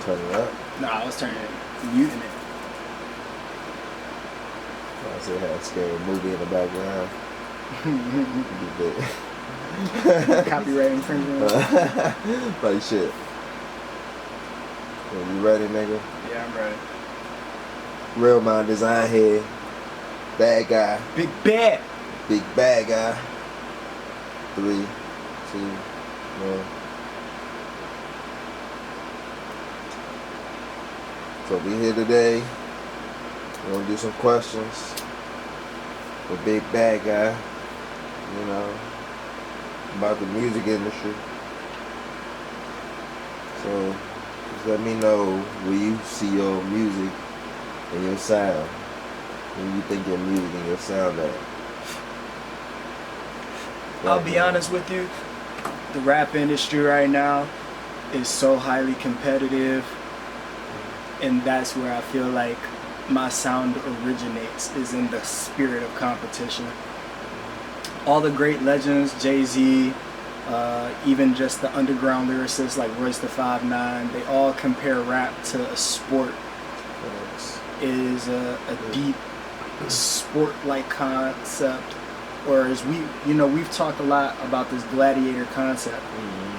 turn it up. No, I was muting it. I said had a scary movie in the background. Copyright infringement. Like shit. You ready, nigga? Yeah, I'm ready. Real Mind Design Head. Bad guy. Big bad. Big bad guy. 3, 2, 1. So we here today. We're gonna do some questions with Big Bad Guy. You know, about the music industry. So just let me know where you see your music and your sound. Where you think your music and your sound at. I'll be honest with you, the rap industry right now is so highly competitive, and that's where I feel like my sound originates, is in the spirit of competition. All the great legends, Jay-Z, even just the underground lyricists like Royce the 5'9", they all compare rap to a sport. It is a deep sport-like concept, or as we've talked a lot about this gladiator concept,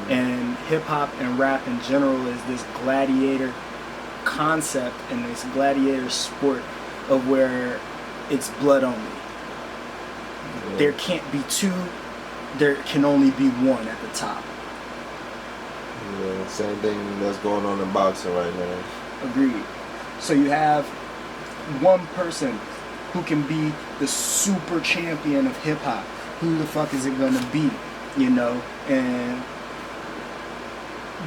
and hip-hop and rap in general is this gladiator concept and this gladiator sport of where it's blood only. There can't be two, there can only be one at the top. Yeah, same thing that's going on in boxing right now. Agreed. So you have one person who can be the super champion of hip hop. Who the fuck is it gonna be? You know? And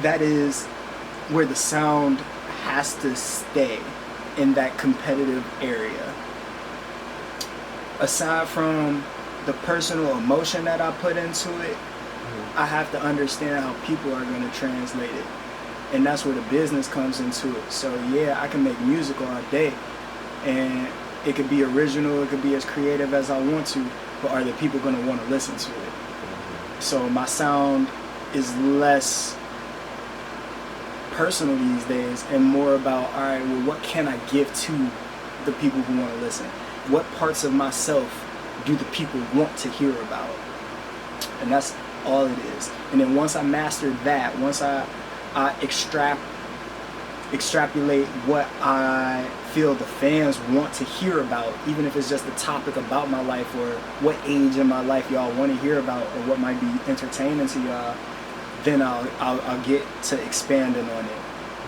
that is where the sound has to stay, in that competitive area. Aside from the personal emotion that I put into it, I have to understand how people are going to translate it. And that's where the business comes into it. So yeah, I can make music all day, and it could be original, it could be as creative as I want to, but are the people going to want to listen to it? So my sound is less personal these days and more about, all right, well, what can I give to the people who want to listen? What parts of myself do the people want to hear about? And that's all it is. And then once I mastered that, once I extrapolate what I feel the fans want to hear about, even if it's just a topic about my life or what age in my life y'all want to hear about or what might be entertaining to y'all, then I'll get to expanding on it,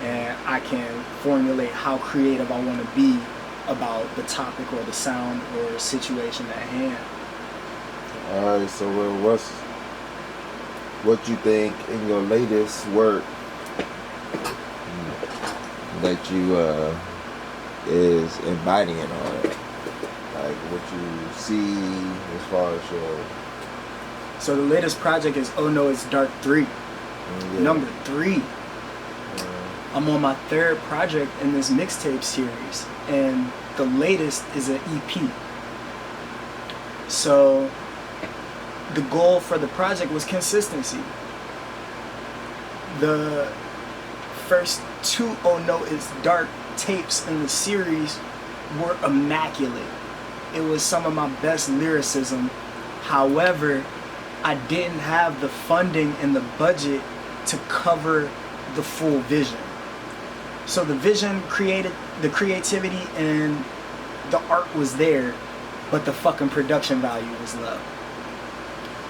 and I can formulate how creative I want to be about the topic or the sound or situation at hand. All right, so what you think in your latest work that you is embodying all that? Like what you see as far as your... So the latest project is OHNO It's Dark 3. Yeah. Number 3. I'm on my 3rd project in this mixtape series, and the latest is an EP. So the goal for the project was consistency. The first 2 OHNO It's Dark tapes in the series were immaculate. It was some of my best lyricism. However, I didn't have the funding and the budget to cover the full vision. So the vision created, the creativity and the art was there, but the fucking production value was low.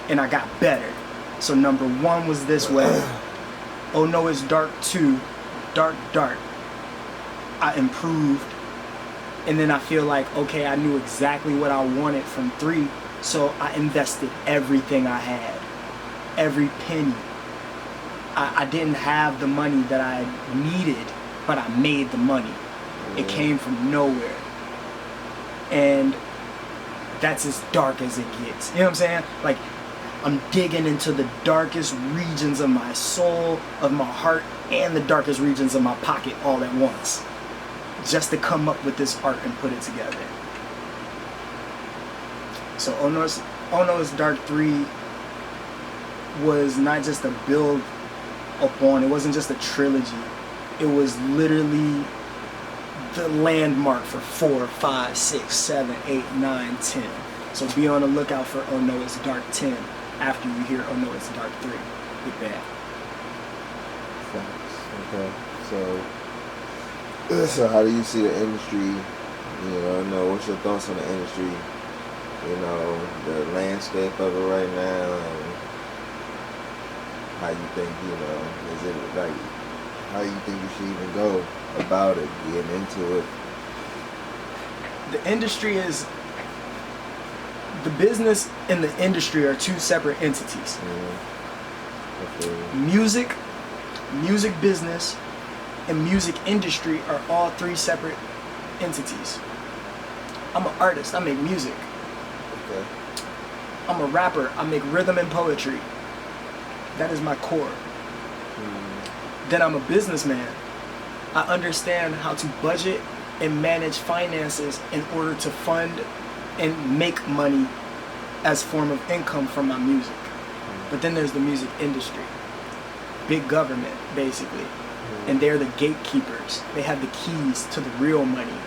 And I got better. So number 1 was this way. OHNO It's Dark 2, Dark. I improved. And then I feel like, okay, I knew exactly what I wanted from 3. So I invested everything I had. Every penny. I didn't have the money that I needed, but I made the money. It came from nowhere. And that's as dark as it gets. You know what I'm saying? Like, I'm digging into the darkest regions of my soul, of my heart, and the darkest regions of my pocket all at once, just to come up with this art and put it together. So OHNO It's Dark 3 was not just a build upon, it wasn't just a trilogy. it was literally the landmark for 4, 5, 6, 7, 8, 9, 10. So be on the lookout for Oh No It's Dark 10 after you hear Oh No It's Dark 3. Big Bad. Okay, so how do you see the industry? What's your thoughts on the industry? The landscape of it right now, and how you think, is it like, how you think you should even go about it, getting into it? The industry is, the business and the industry are two separate entities. Music business, and music industry are all three separate entities. I'm an artist, I make music. Okay. I'm a rapper, I make rhythm and poetry. That is my core. Then I'm a businessman. I understand how to budget and manage finances in order to fund and make money as form of income from my music. But then there's the music industry. Big government, basically. And they're the gatekeepers. They have the keys to the real money.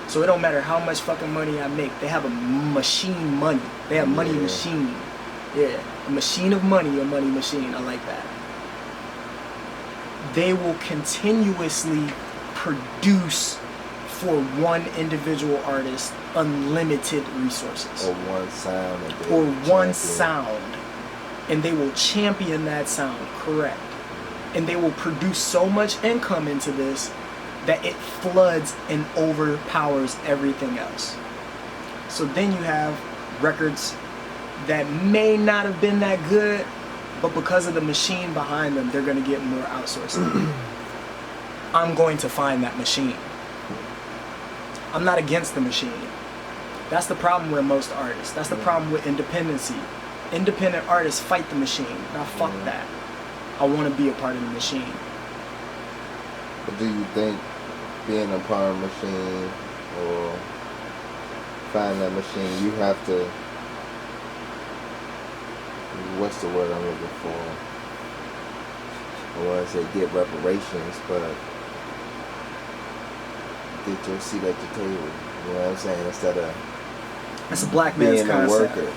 So it don't matter how much fucking money I make. They have a machine money. They have money machine. Yeah, a machine of money, a money machine. I like that. They will continuously produce for one individual artist unlimited resources. Or one sound. Or one sound. And they will champion that sound, correct. And they will produce so much income into this that it floods and overpowers everything else. So then you have records that may not have been that good, but because of the machine behind them, they're going to get more outsourcing. I'm going to find that machine. I'm not against the machine. That's the problem with most artists. That's the problem with independency. Independent artists fight the machine. Now fuck that. I want to be a part of the machine. But do you think being a part of the machine or finding that machine, you have to, what's the word I'm looking for? I want to say get reparations, but get your seat at the table. You know what I'm saying? Instead of that's a black man's being concept. a worker.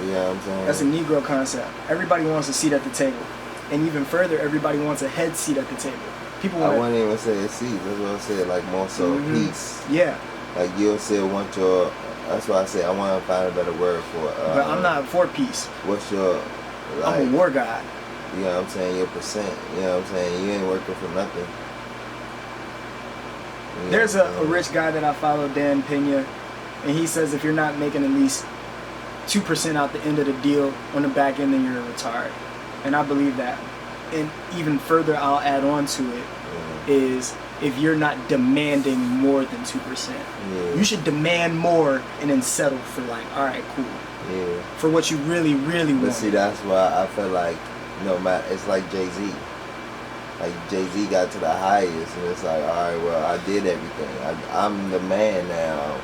You know what I'm saying? That's a Negro concept. Everybody wants a seat at the table. And even further, everybody wants a head seat at the table. People I wouldn't even say a seat. That's what I said. Like more so peace. Yeah. Like you'll still want your. That's why I say I want to find a better word for. But I'm not for peace. What's your? Like, I'm a war god. You know what I'm saying? Your percent. You know what I'm saying? You ain't working for nothing. There's a rich guy that I follow, Dan Pena, and he says if you're not making at least 2% out the end of the deal on the back end, then you're a retard. And I believe that. And even further, I'll add on to it, is if you're not demanding more than 2%. You should demand more and then settle for like, all right, cool. Yeah. For what you really, really want. But see, that's why I feel like, no matter, it's like Jay-Z. Like Jay-Z got to the highest, and it's like, all right, well, I did everything. I'm the man now.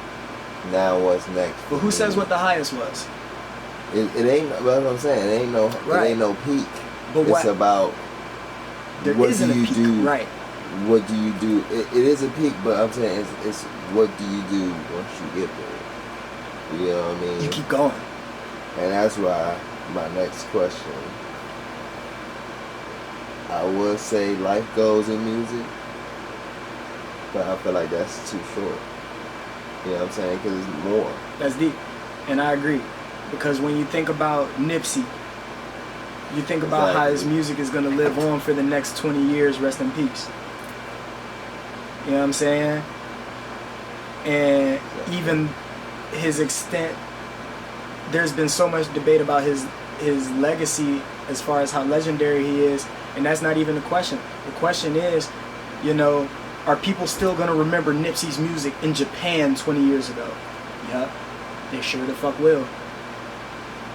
Now what's next? But who says what the highest was? It ain't. That's what I'm saying. It ain't no. Right. It ain't no peak. But it's about. There what isn't do you a peak, do? right? What do you do? It is a peak, but I'm saying it's what do you do once you get there? You know what I mean? You keep going. And that's why my next question. I would say life goes in music, but I feel like that's too short. You know what I'm saying? Because it's more. That's deep, and I agree. Because when you think about Nipsey, you think about how his music is going to live on for the next 20 years, rest in peace. You know what I'm saying? And even his extent, there's been so much debate about his legacy as far as how legendary he is, and that's not even the question. The question is, are people still going to remember Nipsey's music in Japan 20 years ago? Yup, they sure the fuck will.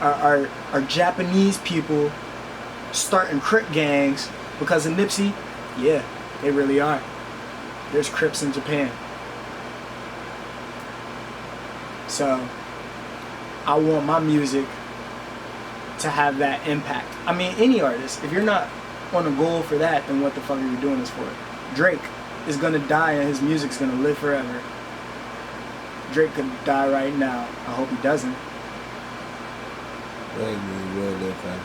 Are Japanese people starting Crip gangs because of Nipsey? Yeah, they really are. There's Crips in Japan. So, I want my music to have that impact. I mean, any artist, if you're not on a goal for that, then what the fuck are you doing this for? Drake is gonna die and his music's gonna live forever. Drake could die right now. I hope he doesn't. He will live forever.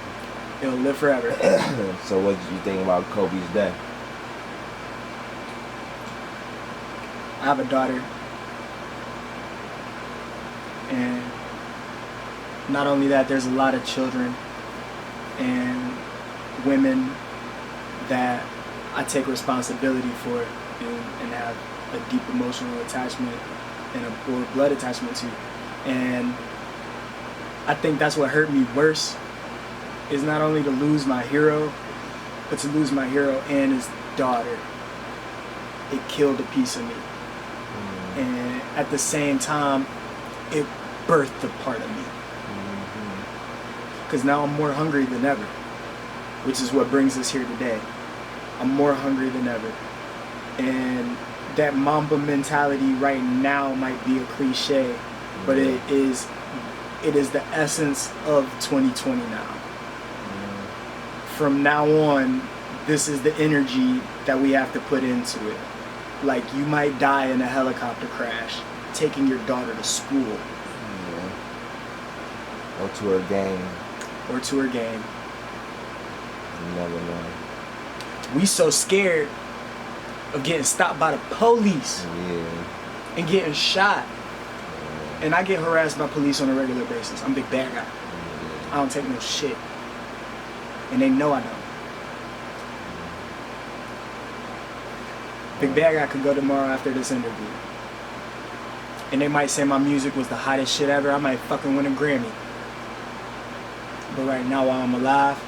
It'll live forever. So what did you think about Kobe's death? I have a daughter. And not only that, there's a lot of children and women that I take responsibility for and have a deep emotional attachment or blood attachment to. And I think that's what hurt me worse, is not only to lose my hero, but to lose my hero and his daughter. It killed a piece of me. And at the same time, it birthed a part of me. Because now I'm more hungry than ever, which is what brings us here today. I'm more hungry than ever. And that Mamba mentality right now might be a cliche, but it is the essence of 2020 now. From now on, this is the energy that we have to put into it. Like, you might die in a helicopter crash, taking your daughter to school. Or to a game. Or to her game. You never know. We so scared of getting stopped by the police and getting shot. And I get harassed by police on a regular basis. I'm big bad guy. I don't take no shit. And they know I don't. Big Bad Guy could go tomorrow after this interview. And they might say my music was the hottest shit ever. I might fucking win a Grammy. But right now, while I'm alive,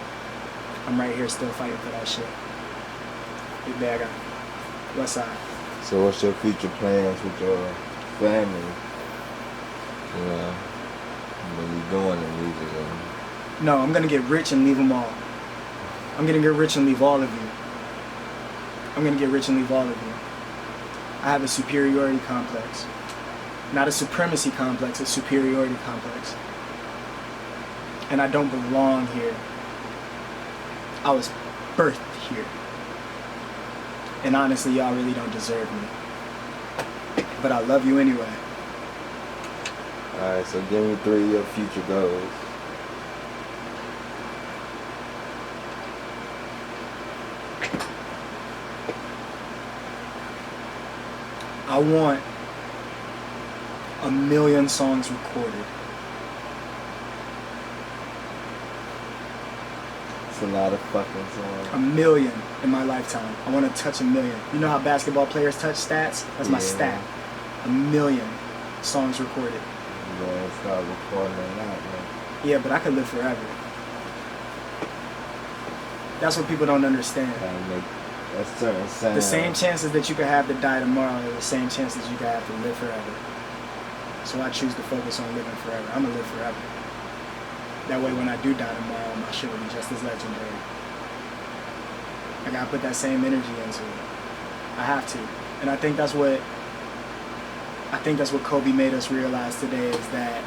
I'm right here still fighting for that shit. Big Bad Guy. West Side. So what's your future plans with your family? You know, when you're doing the music? No, I'm gonna get rich and leave them all. I'm gonna get rich and leave all of you. I'm gonna get rich and leave all of you. I have a superiority complex. Not a supremacy complex, a superiority complex. And I don't belong here. I was birthed here. And honestly, y'all really don't deserve me. But I love you anyway. Alright, so give me 3 of your future goals. I want 1 million songs recorded. It's a lot of fucking songs. 1 million in my lifetime. I want to touch 1 million. You know how basketball players touch stats? That's my stat. 1 million songs recorded. You gotta start recording it now, man. Yeah, but I could live forever. That's what people don't understand. Gotta make a certain sound. The same chances that you could have to die tomorrow are the same chances you could have to live forever. So I choose to focus on living forever. I'm gonna live forever. That way when I do die tomorrow, my shit will be just as legendary. I gotta put that same energy into it. I have to. And I think that's what Kobe made us realize today, is that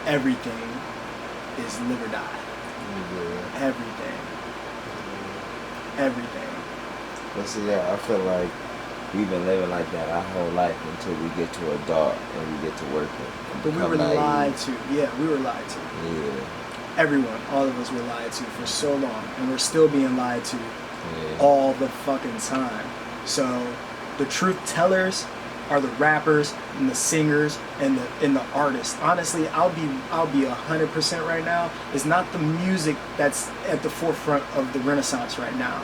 everything is live or die. Everything. Everything. But see, yeah, I feel like we've been living like that our whole life until we get to adult and we get to working. But we were lied to. Yeah, we were lied to. Yeah. Everyone, all of us were lied to for so long. And we're still being lied to all the fucking time. So the truth tellers are the rappers and the singers and the artists. Honestly, I'll be 100% right now. It's not the music that's at the forefront of the Renaissance right now.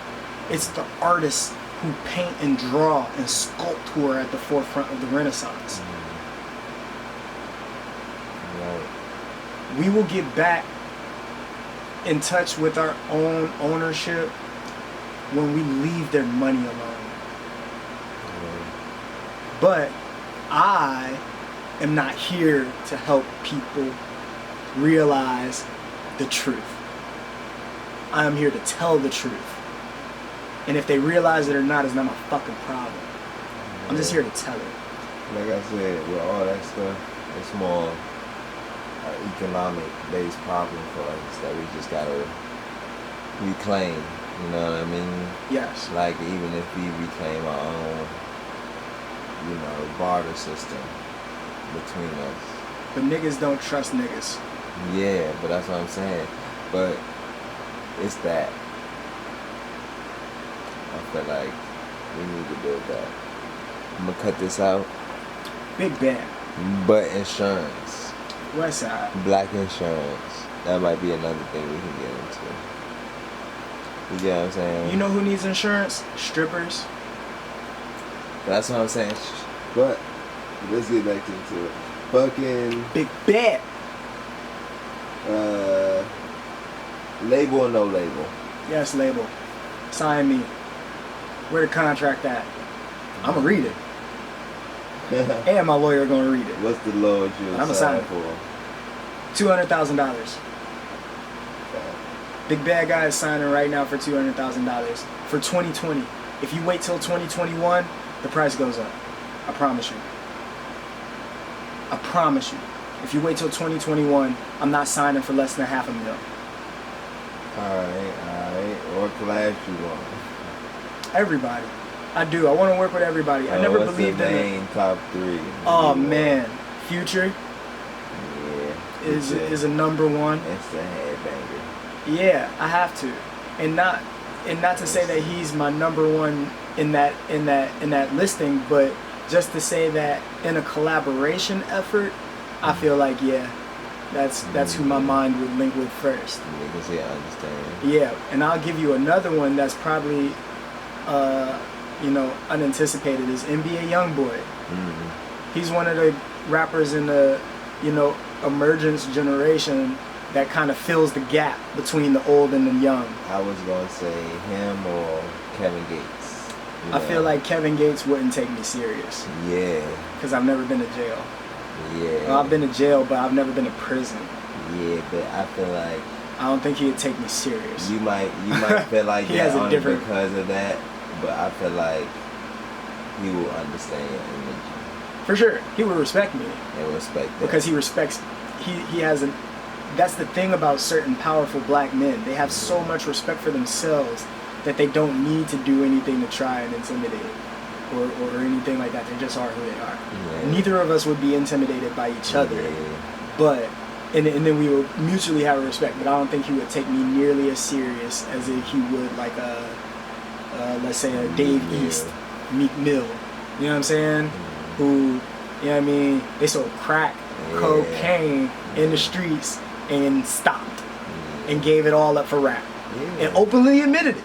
It's the artists who paint and draw and sculpt who are at the forefront of the Renaissance. Right. We will get back in touch with our own ownership when we leave their money alone. But I am not here to help people realize the truth. I am here to tell the truth. And if they realize it or not is not my fucking problem. I'm just here to tell it. Like I said, with all that stuff, it's more economic based problem for us that we just gotta reclaim. You know what I mean? Yes. Like, even if we became our own, you know, barter system between us. But niggas don't trust niggas. Yeah, but that's what I'm saying. But it's that. I feel like we need to build that. I'm gonna cut this out. Big bad. But insurance. West side. Black insurance. That might be another thing we can get into. You get what I'm saying? You know who needs insurance? Strippers. That's what I'm saying. But let's get back into it. Fucking Big bad. label or no label? Yes, label. Sign me. Where the contract at? I'ma read it. And my lawyer gonna read it. What's the lowest you I'ma would sign sign it. for? $200,000. Big Bad Guy is signing right now for $200,000 for 2020. If you wait till 2021, the price goes up. I promise you. I promise you. If you wait till 2021, I'm not signing for less than $500,000. Alright. What class you want? Everybody. I do. I want to work with everybody. I never what's believed the in main it. top 3? Oh man, Future Yeah. is a number one. It's the headbanger. Yeah, I have to, and not to say that he's my number one in that listing, but just to say that in a collaboration effort, I feel like that's who my mind would link with first. Niggas here understand. Yeah, and I'll give you another one that's probably unanticipated is NBA YoungBoy. Mm-hmm. He's one of the rappers in the emergence generation that kind of fills the gap between the old and the young. I was gonna say him or Kevin Gates. I feel like Kevin Gates wouldn't take me serious. Yeah. Because I've never been to jail. Yeah. Well, I've been to jail, but I've never been to prison. Yeah, but I feel like I don't think he'd take me serious. you might feel like He that has a only different- because of that, but I feel like he will understand and For sure, he would respect me respect that. because he respects. He has a. That's the thing about certain powerful black men. They have so much respect for themselves that they don't need to do anything to try and intimidate or anything like that. They just are who they are. Yeah. Neither of us would be intimidated by each other, Yeah. but and then we would mutually have a respect. But I don't think he would take me nearly as serious as if he would like let's say a Dave East, Meek Mill. You know what I'm saying? Who, you know what I mean? They sold crack, cocaine in the streets and stopped and gave it all up for rap and openly admitted it.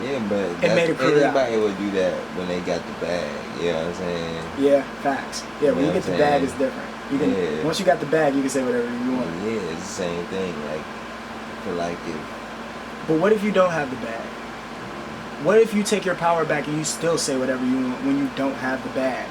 Yeah, but And made a career out. anybody would do that when they got the bag. You know what I'm saying? Yeah, facts. Yeah, when You you know get the what I'm bag, saying? it's different. You can Yeah. once you got the bag, you can say whatever you want. Yeah, it's the same thing. Like, I feel like if But what if you don't have the bag? What if you take your power back and you still say whatever you want when you don't have the bag?